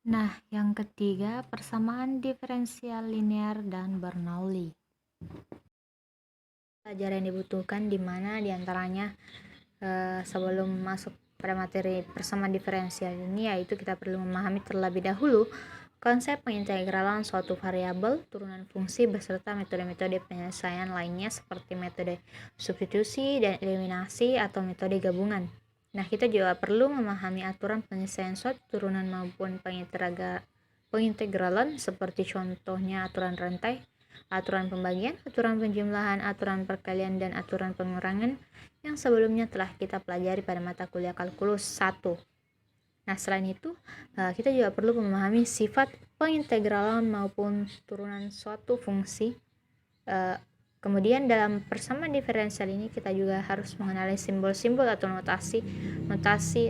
Nah, yang ketiga, persamaan diferensial linear dan Bernoulli. Pelajaran yang dibutuhkan di mana diantaranya sebelum masuk pada materi persamaan diferensial ini, yaitu kita perlu memahami terlebih dahulu konsep pengintegralan suatu variabel, turunan fungsi, beserta metode-metode penyelesaian lainnya seperti metode substitusi dan eliminasi atau metode gabungan. Nah, kita juga perlu memahami aturan penyelesaian suatu turunan maupun pengintegralan seperti contohnya aturan rantai, aturan pembagian, aturan penjumlahan, aturan perkalian, dan aturan pengurangan yang sebelumnya telah kita pelajari pada mata kuliah kalkulus 1. Nah, selain itu, kita juga perlu memahami sifat pengintegralan maupun turunan suatu fungsi. Kemudian dalam persamaan diferensial ini kita juga harus mengenali simbol-simbol atau notasi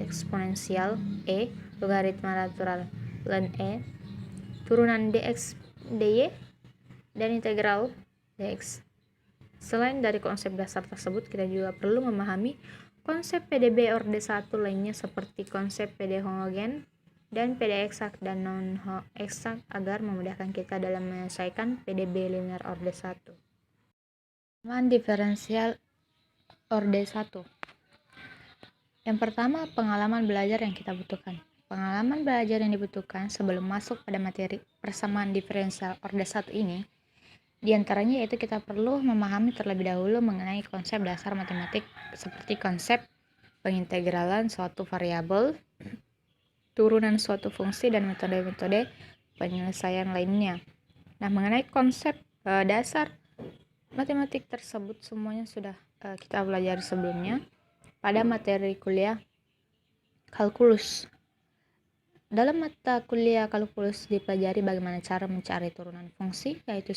eksponensial E, logaritma natural ln E, turunan dx dy, dan integral dx. Selain dari konsep dasar tersebut, kita juga perlu memahami konsep PDB orde 1 lainnya seperti konsep PD homogen dan PD eksak dan non-eksak agar memudahkan kita dalam menyelesaikan PDB linear orde 1. Persamaan diferensial orde 1. Yang pertama, pengalaman belajar yang kita butuhkan. Pengalaman belajar yang dibutuhkan sebelum masuk pada materi persamaan diferensial orde 1 ini, diantaranya yaitu kita perlu memahami terlebih dahulu mengenai konsep dasar matematik seperti konsep pengintegralan suatu variabel, turunan suatu fungsi, dan metode-metode penyelesaian lainnya. Nah, mengenai konsep dasar matematik tersebut semuanya sudah kita pelajari sebelumnya pada materi kuliah kalkulus. Dalam mata kuliah kalkulus dipelajari bagaimana cara mencari turunan fungsi, yaitu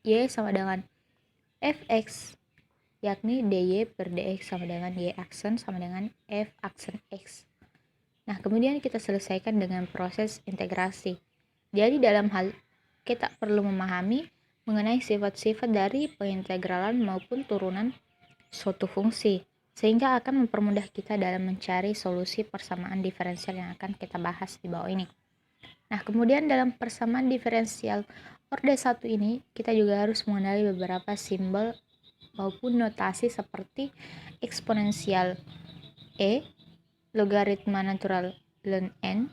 y sama dengan fx, yakni dy per dx sama dengan y aksen sama dengan f aksen x. Nah, kemudian kita selesaikan dengan proses integrasi. Jadi dalam hal kita perlu memahami mengenai sifat-sifat dari pengintegralan maupun turunan suatu fungsi, sehingga akan mempermudah kita dalam mencari solusi persamaan diferensial yang akan kita bahas di bawah ini. Nah, kemudian dalam persamaan diferensial orde 1 ini, kita juga harus mengenali beberapa simbol maupun notasi seperti eksponensial E, logaritma natural ln N,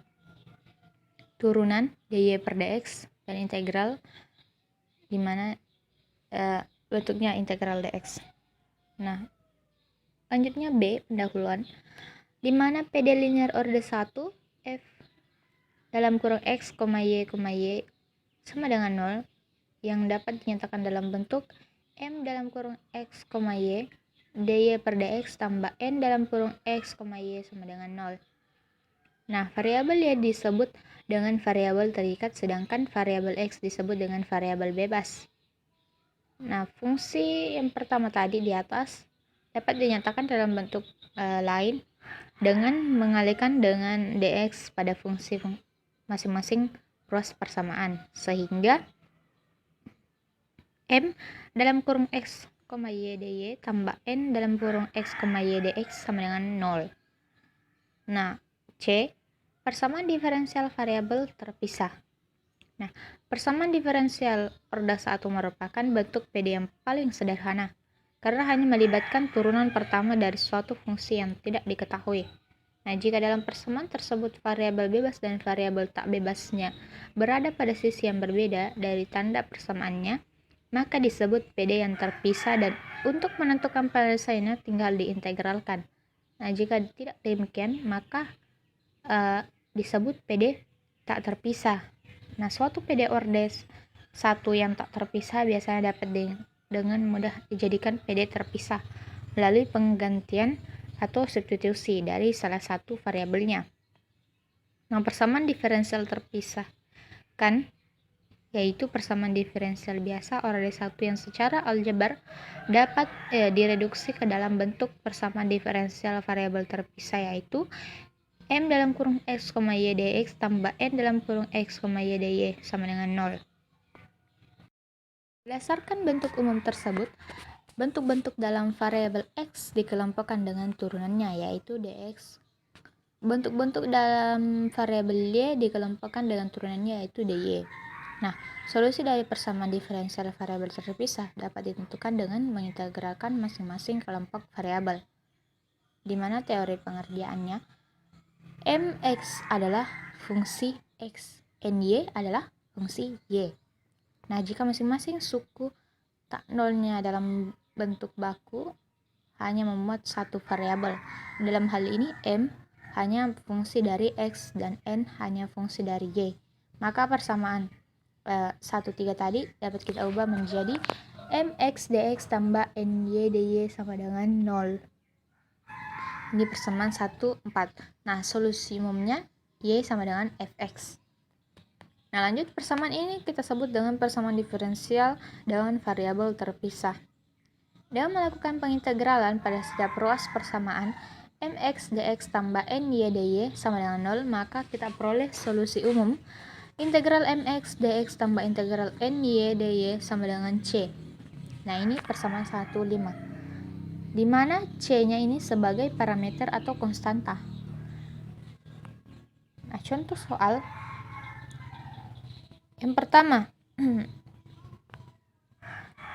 turunan dy per dx, dan integral di mana bentuknya integral dx. Nah, lanjutnya B, pendahuluan, di mana PD linear orde 1 f dalam kurung x, y sama dengan 0 yang dapat dinyatakan dalam bentuk m dalam kurung x, y dy per dx tambah n dalam kurung x, y sama dengan 0. Nah, variabel y disebut dengan variabel terikat, sedangkan variabel x disebut dengan variabel bebas. Nah, fungsi yang pertama tadi di atas dapat dinyatakan dalam bentuk lain dengan mengalihkan dengan dx pada fungsi masing-masing ruas persamaan, sehingga m dalam kurung x, y dy tambah n dalam kurung x, y dx sama dengan 0. Nah, C, persamaan diferensial variabel terpisah. Nah, persamaan diferensial orde 1 merupakan bentuk PD yang paling sederhana, karena hanya melibatkan turunan pertama dari suatu fungsi yang tidak diketahui. Nah, jika dalam persamaan tersebut variabel bebas dan variabel tak bebasnya berada pada sisi yang berbeda dari tanda persamaannya, maka disebut PD yang terpisah, dan untuk menentukan penyelesaiannya tinggal diintegralkan. Nah, jika tidak demikian, maka disebut PD tak terpisah. Nah, suatu PD orde 1 yang tak terpisah biasanya dapat dengan mudah dijadikan PD terpisah melalui penggantian atau substitusi dari salah satu variabelnya. Nah, persamaan diferensial terpisah kan yaitu persamaan diferensial biasa orde 1 yang secara aljabar dapat direduksi ke dalam bentuk persamaan diferensial variabel terpisah, yaitu m dalam kurung x, y dx tambah n dalam kurung x, y dy sama dengan 0. Berdasarkan bentuk umum tersebut, bentuk-bentuk dalam variabel x dikelompokkan dengan turunannya, yaitu dx bentuk-bentuk dalam variabel Y dikelompokkan dengan turunannya yaitu dy. Nah, solusi dari persamaan diferensial variabel terpisah dapat ditentukan dengan mengintegralkan masing-masing kelompok variabel, di mana teori pengerjaannya mx adalah fungsi x, ny adalah fungsi y. Nah, jika masing-masing suku tak nolnya dalam bentuk baku hanya memuat satu variabel, dalam hal ini m hanya fungsi dari x dan n hanya fungsi dari y, maka persamaan 1, 3 tadi dapat kita ubah menjadi mx dx tambah ny dy sama dengan 0. Ini persamaan 1, 4. Nah, solusi umumnya y sama dengan fx. Nah, lanjut persamaan ini kita sebut dengan persamaan diferensial dengan variabel terpisah. Dengan melakukan pengintegralan pada setiap ruas persamaan mx dx tambah ny dy sama dengan 0, maka kita peroleh solusi umum integral mx dx tambah integral ny dy sama dengan c. Nah, ini persamaan 1, 5, di mana c-nya ini sebagai parameter atau konstanta. Nah, contoh soal yang pertama,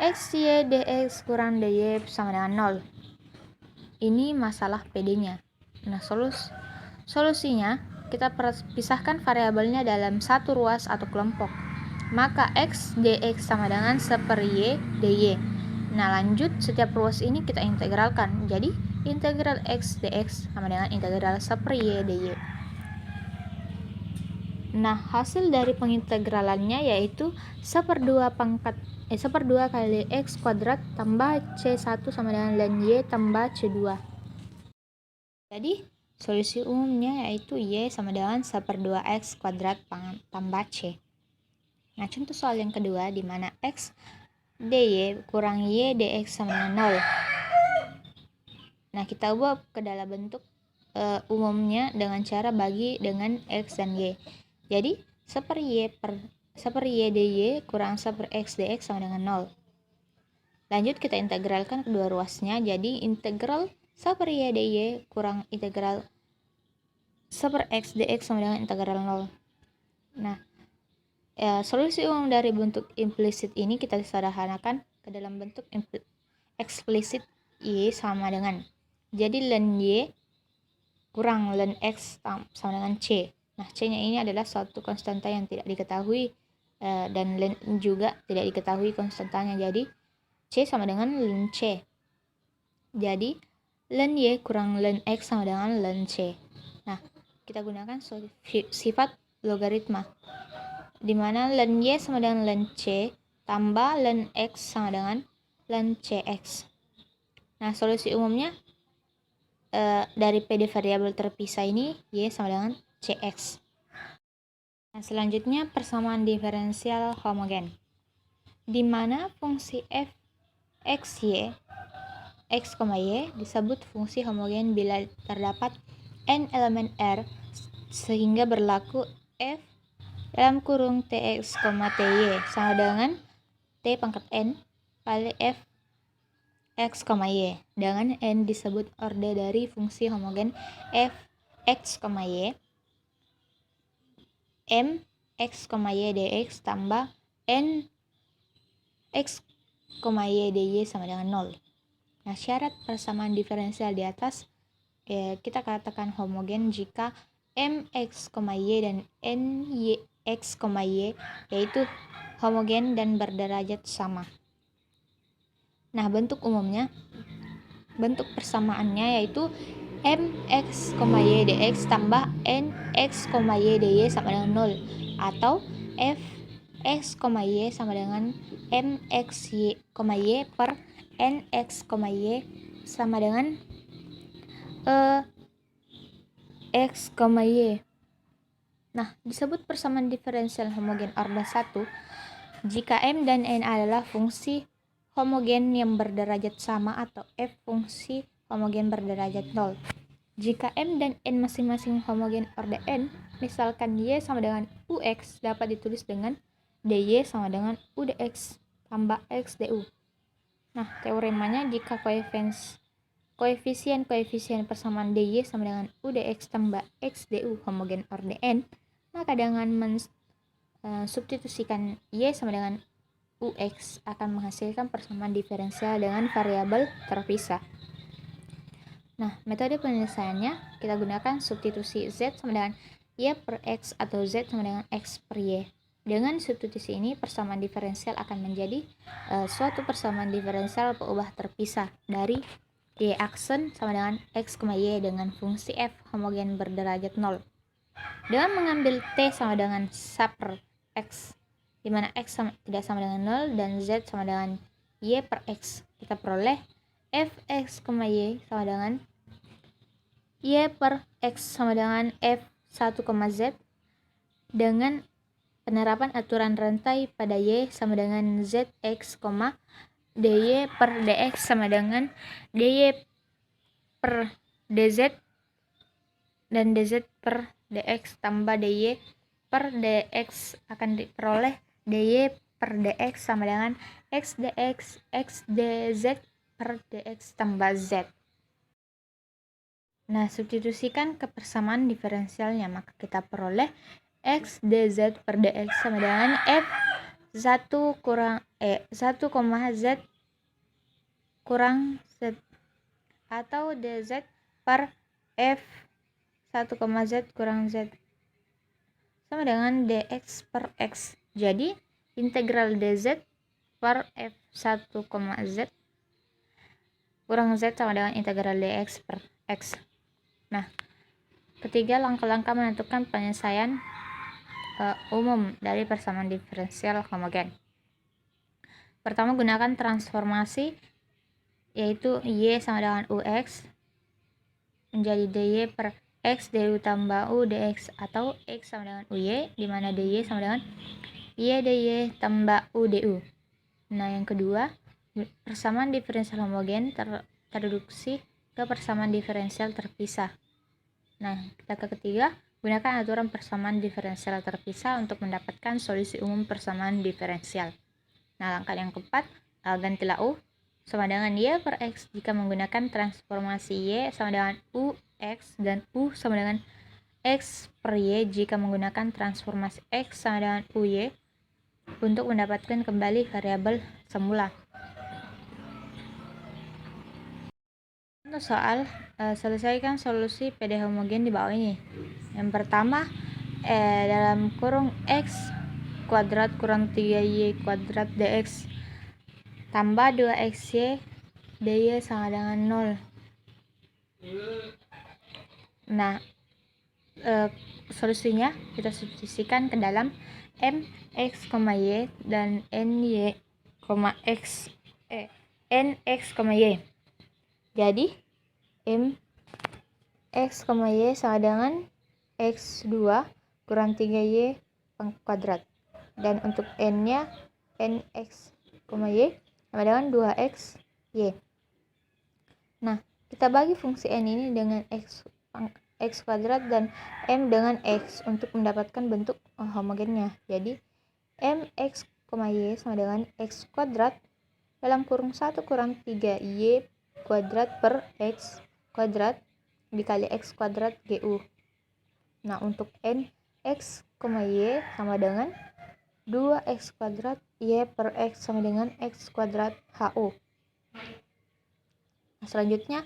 x y dx kurang dy sama dengan 0. Ini masalah PD-nya. Nah, solusinya kita pisahkan variabelnya dalam satu ruas atau kelompok. Maka x dx sama dengan 1/y dy. Nah, lanjut setiap ruas ini kita integralkan. Jadi, integral x dx sama dengan integral 1/y dy. Nah, hasil dari pengintegralannya yaitu 1/2 kali x kuadrat tambah c1 sama dengan ln y tambah c2. Jadi, solusi umumnya yaitu y sama dengan 1/2x kuadrat tambah c. Nah, contoh soal yang kedua di mana x dy kurang y dx sama dengan 0. Nah, kita ubah ke dalam bentuk umumnya dengan cara bagi dengan x dan y. Jadi, 1/y dy kurang 1/x dx sama dengan 0. Lanjut kita integralkan kedua ruasnya. Jadi, integral 1/y dy kurang integral 1/x dx sama dengan integral 0. Nah, solusi umum dari bentuk implisit ini kita sederhanakan ke dalam bentuk eksplisit y sama dengan. Jadi, ln y kurang ln x sama dengan c. Nah, c-nya ini adalah suatu konstanta yang tidak diketahui dan ln juga tidak diketahui konstantanya. Jadi, c sama dengan ln c. Jadi, ln y kurang ln x sama dengan ln c. Nah, kita gunakan sifat logaritma, di mana ln y sama dengan ln c tambah ln x sama dengan ln cx. Nah, solusi umumnya dari PD variabel terpisah ini y sama dengan cx. Nah, selanjutnya persamaan diferensial homogen, di mana fungsi f x, y disebut fungsi homogen bila terdapat n elemen R sehingga berlaku f dalam kurung tx, ty sama dengan t pangkat n kali f x, y, dengan n disebut orde dari fungsi homogen f x, y m x, y dx tambah n x, y dy sama dengan 0. Nah, syarat persamaan diferensial di atas kita katakan homogen jika m x, y dan n x, y yaitu homogen dan berderajat sama. Nah, bentuk persamaannya yaitu mx, y dx tambah nx, y dy sama dengan 0, atau f x, y sama dengan mx, y per nx, y sama dengan x, y. Nah, disebut persamaan diferensial homogen orde 1 jika m dan n adalah fungsi homogen yang berderajat sama atau f fungsi homogen berderajat 0. Jika m dan n masing-masing homogen orde n, misalkan y sama dengan ux, dapat ditulis dengan dy sama dengan u dx tambah x du. Nah, teoremanya jika koefisien persamaan dy sama dengan u dx tambah x du homogen or dn, maka dengan substitusikan y sama dengan ux akan menghasilkan persamaan diferensial dengan variabel terpisah. Nah, metode penyelesaiannya kita gunakan substitusi z sama dengan y per x atau z sama dengan x per y. Dengan substitusi ini persamaan diferensial akan menjadi suatu persamaan diferensial peubah terpisah dari y aksen sama dengan x, y dengan fungsi f homogen berderajat 0. Dengan mengambil t sama dengan sa per x, di mana x tidak sama dengan 0 dan z sama dengan y per x, kita peroleh fx, y sama dengan y per x sama dengan f1, z dengan penerapan aturan rantai pada y sama dengan zx, dy per dx sama dengan dy per dz dan dz per dx tambah dy per dx akan diperoleh dy per dx sama dengan x dx x dz per dx tambah z. Nah, substitusikan ke persamaan diferensialnya, maka kita peroleh x dz per dx sama dengan f1 kurang z kurang z atau dz per f1, z kurang z sama dengan dx per x. Jadi integral dz per f1, z kurang z sama dengan integral dx per x. Nah, ketiga, langkah-langkah menentukan penyelesaian umum dari persamaan diferensial homogen. Pertama, gunakan transformasi, yaitu y sama dengan ux menjadi dy per x du tambah u dx atau x sama dengan uy, di mana dy sama dengan y dy tambah u du. Nah, yang kedua, persamaan diferensial homogen terreduksi ke persamaan diferensial terpisah. Nah, kita ke ketiga, gunakan aturan persamaan diferensial terpisah untuk mendapatkan solusi umum persamaan diferensial. Nah, langkah yang keempat, gantilah u sama dengan y per x jika menggunakan transformasi y sama dengan ux dan u sama dengan x per y jika menggunakan transformasi x sama dengan uy untuk mendapatkan kembali variabel semula. Untuk soal, selesaikan solusi PD homogen di bawah ini. Yang pertama, dalam kurung x kuadrat kurang 3y kuadrat dx tambah 2xy dy sama dengan 0. Nah, solusinya kita substitusikan ke dalam mx, y dan ny, x nx, y. Jadi mx, y sama dengan x2 kurang 3y kuadrat, dan untuk n-nya nx, y sama dengan 2x y. Nah, kita bagi fungsi n ini dengan x kuadrat dan m dengan x untuk mendapatkan bentuk homogennya. Jadi mx, y sama dengan x kuadrat dalam kurung 1 kurang 3y kuadrat per x kuadrat dikali x kuadrat gu. Nah, untuk n x, y sama dengan 2x kuadrat y per x sama dengan x kuadrat hu. Nah, selanjutnya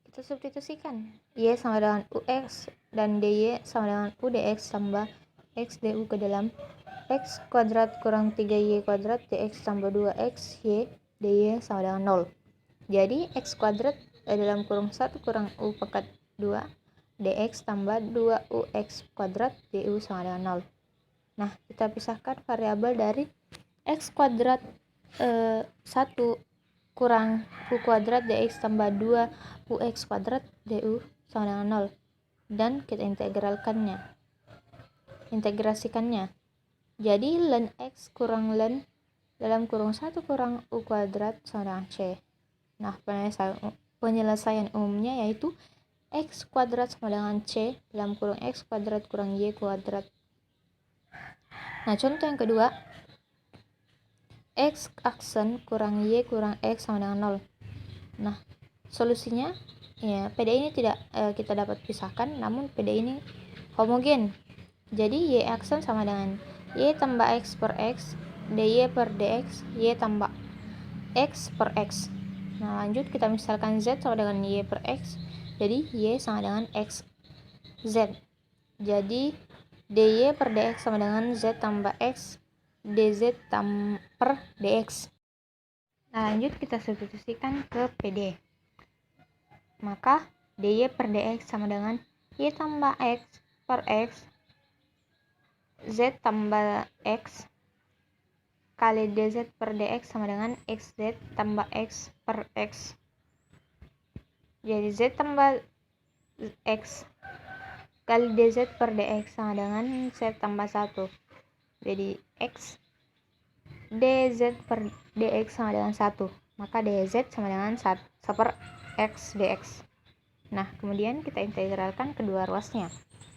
kita substitusikan y sama dengan ux dan dy sama dengan u dx tambah x du ke dalam x kuadrat kurang 3y kuadrat dx tambah 2x y dy sama dengan 0. Jadi x kuadrat dalam kurung 1 kurang u pangkat 2 dx tambah 2ux kuadrat du sama dengan 0. Nah, kita pisahkan variabel dari x kuadrat 1 kurang u kuadrat dx tambah 2ux kuadrat du sama dengan 0, dan kita integrasikannya. Jadi ln x kurang ln dalam kurung 1 kurang u kuadrat sama dengan c. Nah, penyelesaian umumnya yaitu x kuadrat sama dengan c dalam kurung x kuadrat kurang y kuadrat. Nah, contoh yang kedua, x aksen kurang y kurang x sama dengan 0. Nah, solusinya Ya, PD ini tidak kita dapat pisahkan, namun PD ini homogen. Jadi Y aksen sama dengan Y tambah X per X, dy per dx, Y tambah X per X. Nah, lanjut kita misalkan Z sama dengan Y per X, jadi Y sama dengan X Z. Jadi dy per dx sama dengan Z tambah X dz per dx. Nah, lanjut kita substitusikan ke PD. Maka dy per dx sama dengan Y tambah X per X Z tambah X kali dz per dx sama dengan xz tambah X per X. Jadi Z tambah X kali dz per dx sama dengan Z tambah 1. Jadi X dz per dx sama dengan 1. Maka dz sama dengan 1 per X dx. Nah, kemudian kita integralkan kedua ruasnya.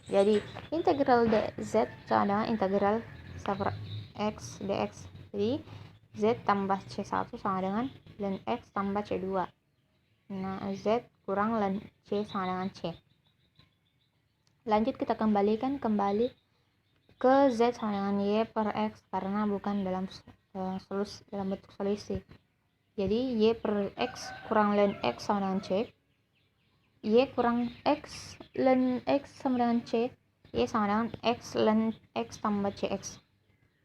Jadi integral dz sama dengan integral 1 per X dx. Jadi Z tambah C1 sama dengan ln X tambah C2. Nah, Z kurang ln C sama dengan C. Lanjut kita kembali ke Z sama dengan Y per X karena bukan dalam bentuk solusi. Jadi Y per X kurang ln X sama dengan C. Y kurang X ln X sama dengan C. Y sama dengan X ln X tambah Cx.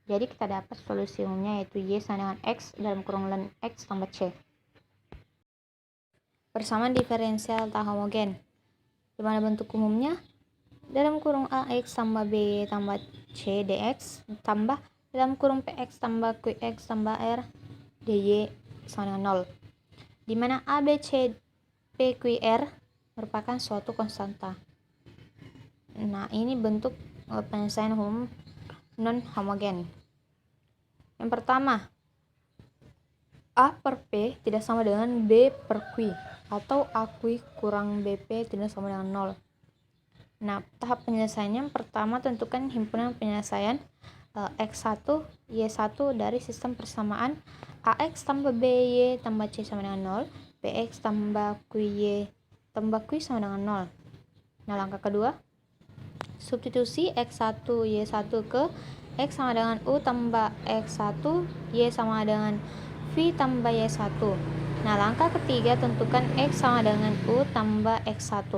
Jadi kita dapat solusi umumnya yaitu Y sama dengan X dalam kurung ln X tambah C. Persamaan diferensial tak homogen. Di mana bentuk umumnya? Dalam kurung AX tambah B tambah C dx tambah dalam kurung PX tambah QX tambah R dy sama dengan 0. Di mana A, B, C, P, Q, R merupakan suatu konstanta. Nah, ini bentuk penyelesaian umum non homogen. Yang pertama, A per P tidak sama dengan B per Q, atau AQ kurang BP tidak sama dengan 0. Nah, tahap penyelesaiannya pertama tentukan himpunan penyelesaian X1, Y1 dari sistem persamaan AX tambah BY tambah C sama dengan 0, PX tambah QY tambah Q sama dengan 0. Nah, langkah kedua, substitusi X1, Y1 ke X sama dengan U tambah X1, Y sama dengan V tambah Y1. Nah, langkah ketiga tentukan X sama dengan U tambah X1,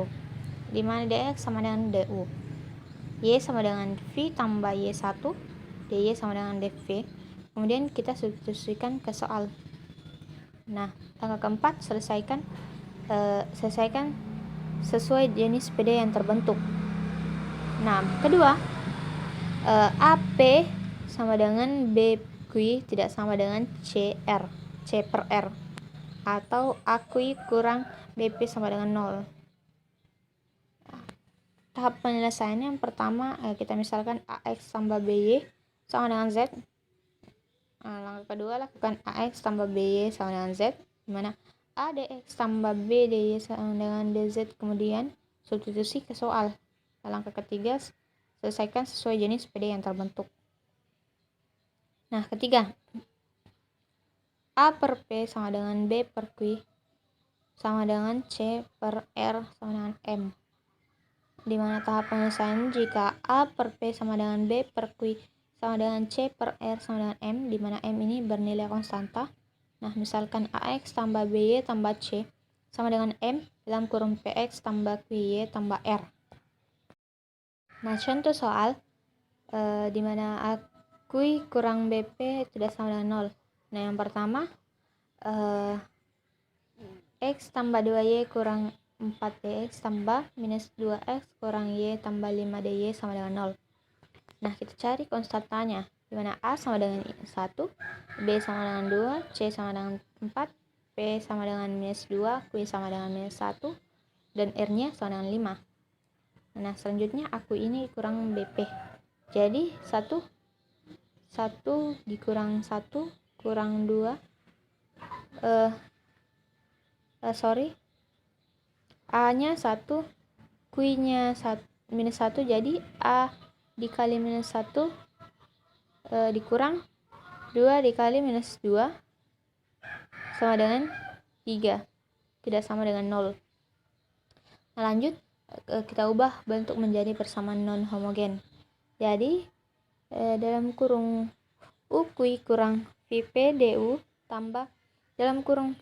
di mana dx sama dengan du. Y sama dengan V tambah Y1, dy sama dengan dv. Kemudian kita substitusikan ke soal. Nah, langkah keempat, selesaikan sesuai jenis PD yang terbentuk. Nah, kedua, AP sama dengan BQ tidak sama dengan C per R, atau AQ kurang BP sama dengan 0. Tahap penyelesaiannya yang pertama, kita misalkan AX tambah BY sama dengan Z. Nah, langkah kedua, lakukan AX tambah BY sama dengan Z, dimana A dx tambah B dy sama dengan dz. Kemudian substitusi ke soal. Nah, langkah ketiga, selesaikan sesuai jenis PD yang terbentuk. Nah, ketiga, A per P sama dengan B per Q sama dengan C per R sama dengan M. Di mana tahap penyelesaian jika A per P sama dengan B per Q sama dengan C per R sama dengan M, di mana M ini bernilai konstanta. Nah, misalkan AX tambah BY tambah C sama dengan M dalam kurung PX tambah QY tambah R. Nah, contoh soal di mana AQ kurang BP tidak sama dengan 0. Nah, yang pertama, X tambah 2Y kurang 4dx tambah minus 2x kurang Y tambah 5dy sama dengan 0. Nah, kita cari konstantanya, di mana A sama dengan 1, B sama dengan 2, C sama dengan 4, P sama dengan minus 2, Q sama dengan minus 1, dan R-nya sama dengan 5. Nah, selanjutnya AQ ini kurang BP. Jadi 1 dikurang 1 kurang 2 A-nya 1, Q-nya minus 1, jadi A dikali minus 1 dikurang 2 dikali minus 2 sama dengan 3, tidak sama dengan 0. Nah, lanjut kita ubah bentuk menjadi persamaan non homogen. Jadi dalam kurung UQ kurang VP DU tambah dalam kurung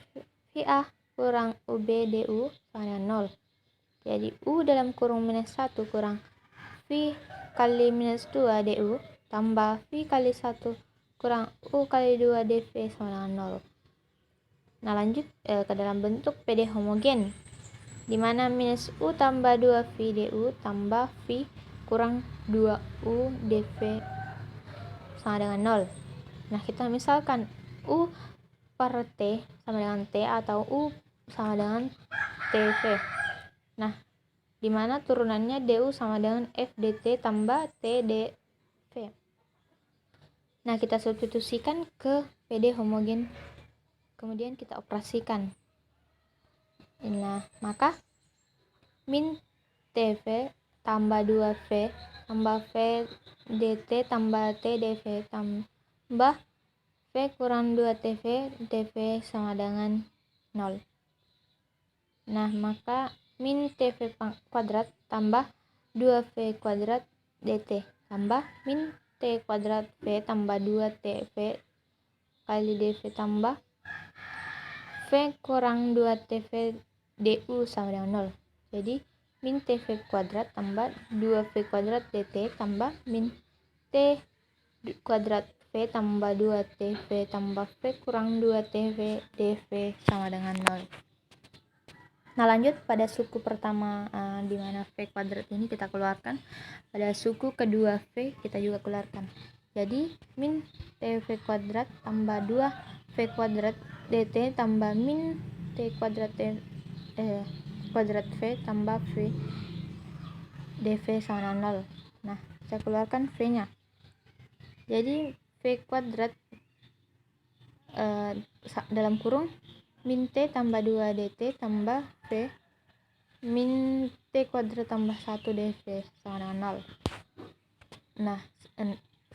VA kurang UB DU sama dengan 0. Jadi U dalam kurung minus 1 kurang V kali minus 2 DU tambah V kali 1 kurang U kali 2 DV sama dengan 0. Nah, lanjut ke dalam bentuk PD homogen, di mana minus U tambah 2V DU tambah V kurang 2U DV sama dengan 0. Nah, kita misalkan U per T sama dengan T atau U sama dengan TV. Nah, di mana turunannya DU sama dengan F DT tambah T DV. Nah, kita substitusikan ke PD homogen, kemudian kita operasikan. Nah, maka min TV tambah 2V tambah V DT tambah T DV tambah V kurang 2TV DV sama dengan 0. Nah, maka min TV kuadrat tambah 2V kuadrat DT tambah min T kuadrat V tambah 2TV kali DV tambah V kurang 2TV DU sama dengan 0. Jadi min TV kuadrat tambah 2V kuadrat DT tambah min T kuadrat V tambah 2TV tambah V kurang 2TV DV sama dengan 0. Nah, lanjut pada suku pertama di mana V kuadrat ini kita keluarkan, pada suku kedua V kita juga keluarkan. Jadi min TV kuadrat tambah 2V kuadrat DT tambah min T kuadrat kuadrat V tambah V DV sama dengan 0. Nah, saya keluarkan V nya. Jadi V kuadrat dalam kurung min T tambah 2 DT tambah V min T kuadrat tambah 1 DV sama dengan 0. Nah,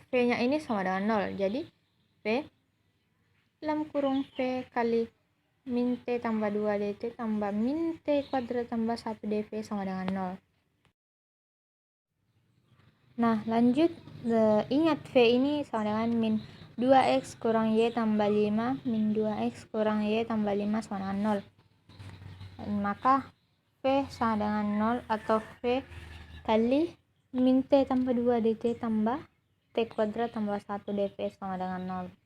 V nya ini sama dengan 0. Jadi V dalam kurung V kali min T tambah 2 DT tambah min T kuadrat tambah 1 DV sama dengan 0. Nah, lanjut, ingat V ini sama dengan min 2X kurang Y tambah 5 min 2X kurang Y tambah 5 sama dengan 0. Maka V sama dengan 0 atau V kali min T tambah 2 DT tambah T kuadrat tambah 1 DV sama dengan 0.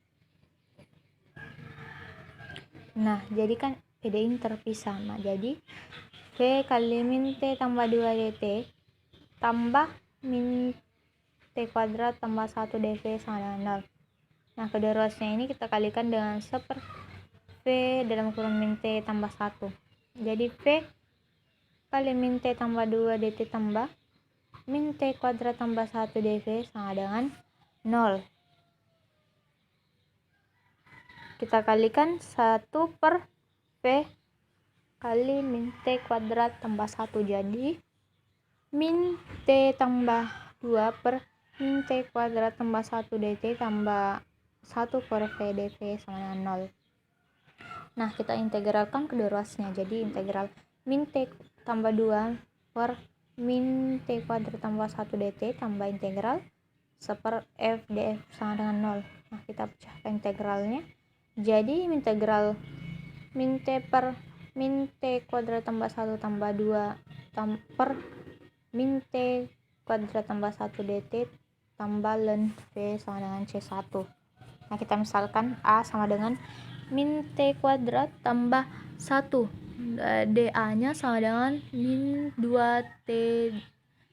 Nah, jadi kan PD ini terpisah. Nah, jadi V kali min T tambah 2 DT tambah min T kuadrat tambah 1 DV sama dengan 0. Nah, kedua ruasnya ini kita kalikan dengan 1 per V dalam kurung min T tambah 1. Jadi V kali min T tambah 2 DT tambah min T kuadrat tambah 1 DV sama dengan 0. Kita kalikan 1 per V kali min T kuadrat tambah 1. Jadi min T tambah 2 per min T kuadrat tambah 1 DT tambah 1 per V DV sama dengan 0. Nah, kita integralkan kedua ruasnya. Jadi integral min T tambah 2 per min T kuadrat tambah 1 DT tambah integral 1 per F df sama dengan 0. Nah, kita pecahkan integralnya. Jadi integral min T per min T kuadrat tambah 1 tambah 2 per min T kuadrat tambah 1 DT tambah ln V sama dengan C1. Nah, kita misalkan A sama dengan min T kuadrat tambah 1, dA nya sama dengan min 2 T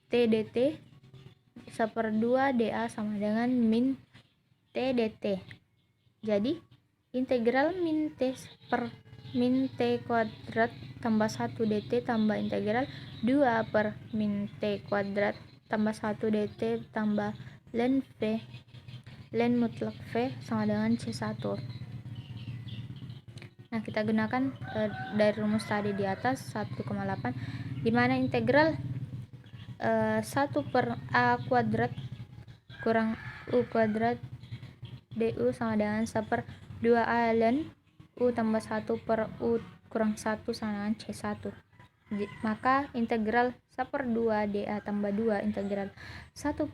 DT 1/2 dA sama dengan min T DT. Jadi integral min T per min T kuadrat tambah 1 DT tambah integral 2 per min T kuadrat tambah 1 DT tambah ln V ln mutlak V sama dengan C1. Nah, kita gunakan dari rumus tadi di atas 1,8, di mana integral 1 per A kuadrat kurang U kuadrat DU sama dengan 1 per 2A ln U tambah 1 per U kurang 1 sama dengan C1. Maka integral 1/2 dA tambah 2 integral 1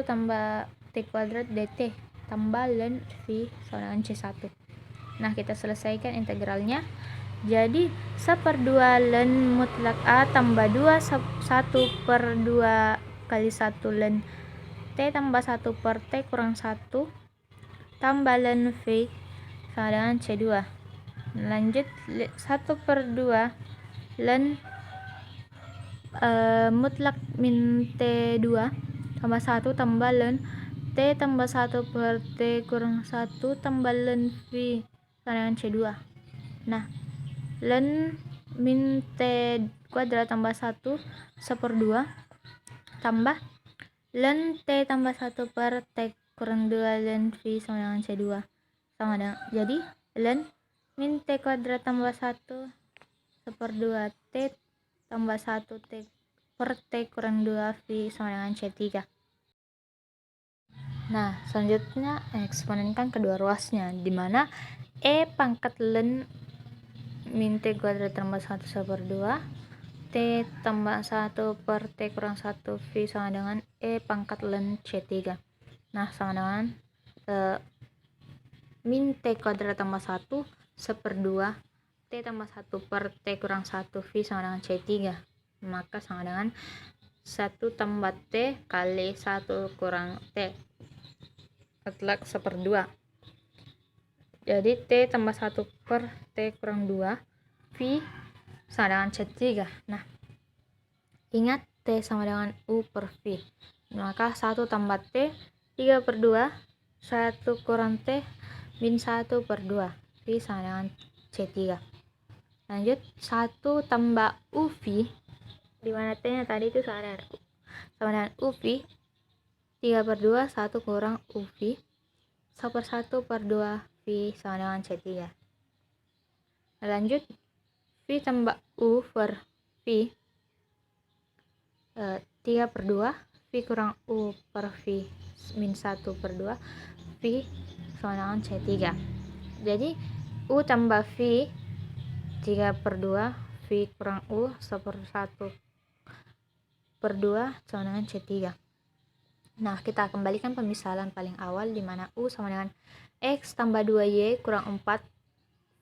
tambah T kuadrat dt tambah ln V sama dengan C1. Nah, kita selesaikan integralnya. Jadi 1/2 ln mutlak A tambah 2 1/2 kali 1 ln T tambah 1 per T kurang 1 tambah ln V sama dengan C2. Lanjut 1/2 ln mutlak min T2 tambah 1 tambah ln T tambah 1 per T kurang 1 tambah ln V sama dengan C2. Nah, ln min T kuadrat tambah 1 1/2 tambah ln T tambah 1 per T kurang 2 ln V sama dengan C2 sama dengan, jadi ln min T kuadrat tambah 1 1/2 T tambah 1 T per T kurang 2 V sama dengan C3. Nah, selanjutnya eksponenkan kedua ruasnya, di mana E pangkat ln min T kuadrat tambah 1 1/2 T tambah 1 per T kurang 1 V sama dengan E pangkat ln C3. Nah, sama dengan min T kuadrat tambah 1 1/2 T tambah 1 per T kurang 1 V sama dengan C3. Maka sama dengan 1 tambah T kali 1 kurang T mutlak 1/2. Jadi T tambah 1 per T kurang 2 V sama dengan C3. Nah, ingat T sama dengan U per V. Maka 1 tambah T 3/2 1 kurang T min 1/2 V sama dengan C3. Lanjut 1 tambah UV, di mana T nya tadi itu sama dengan UV 3/2 1 kurang UV 1/2 V sama dengan C3. Lanjut V tambah U per V 3/2 V kurang U per V min 1/2 V sama dengan C3. Jadi U tambah V 3/2 V kurang U 1/2 sama dengan C3. Nah, kita kembalikan pemisahan paling awal, di mana U sama dengan X tambah 2Y kurang 4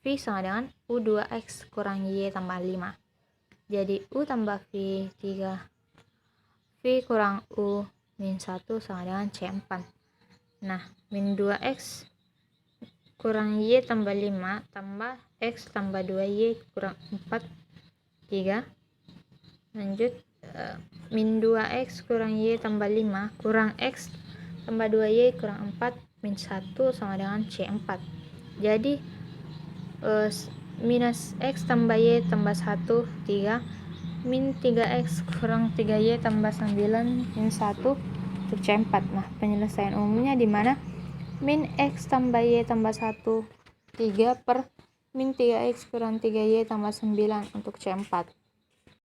V sama dengan U 2X kurang Y tambah 5. Jadi U tambah V 3 V kurang U min 1 sama dengan C4. Nah, min 2X kurang Y tambah 5 tambah X tambah 2Y kurang 4 3. Lanjut min 2X kurang Y tambah 5 kurang X tambah 2Y kurang 4 min 1 sama dengan C4. Jadi minus X tambah Y tambah 1 3 min 3X kurang 3Y tambah 9 min 1 untuk C4. Nah, penyelesaian umumnya di mana min X tambah Y tambah 1 3 per min 3X kurang 3Y tambah 9 untuk C4.